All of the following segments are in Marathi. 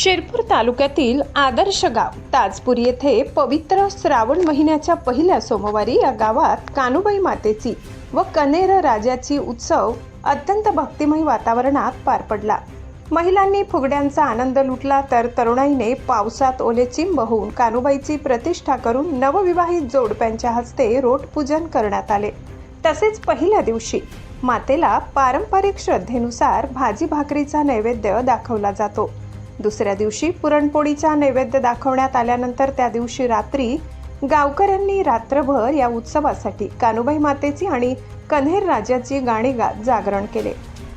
शिरपूर तालुक्यातील आदर्श गाव ताजपूर येथे पवित्र श्रावण महिन्याच्या पहिल्या सोमवारी या गावात कानुबाई मातेची व कनेर राजाची उत्सव अत्यंत भक्तिमय वातावरणात पार पडला। महिलांनी फुगड्यांचा आनंद लुटला तर तरुणाईने पावसात ओले चिंब होऊन कानुबाईची प्रतिष्ठा करून नवविवाहित जोडप्यांच्या हस्ते रोट पूजन करण्यात आले। तसेच पहिल्या दिवशी मातेला पारंपरिक श्रद्धेनुसार भाजी भाकरीचा नैवेद्य दाखवला जातो। दुसऱ्या दिवशी पुरणपोळीचा नैवेद्य दाखवण्यात आल्यानंतर त्या दिवशी रात्री गावकऱ्यांनी रात्रभर या उत्सवासाठी कानुबाई मातेची आणि कन्हेर राजाची गाणी गात जागरण केले।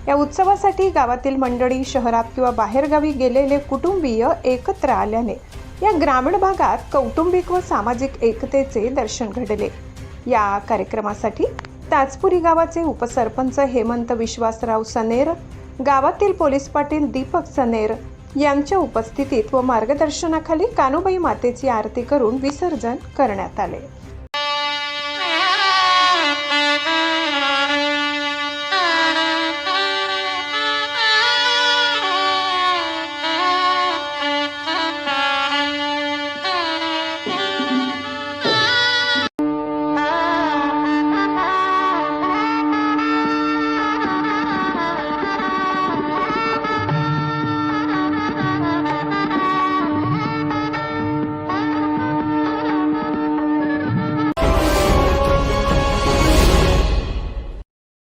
या उत्सवासाठी गावातील मंडळी, शहरात किंवा बाहेरगावी गेलेले कुटुंबीय एकत्र आल्याने या ग्रामीण भागात कौटुंबिक व सामाजिक एकतेचे दर्शन घडले। या कार्यक्रमासाठी ताजपुरी गावाचे उपसरपंच हेमंत विश्वासराव सनेर, गावातील पोलीस पाटील दीपक सनेर यांच्या उपस्थितीत व मार्गदर्शनाखाली कानुबाई मातेची आरती करून विसर्जन करण्यात आले।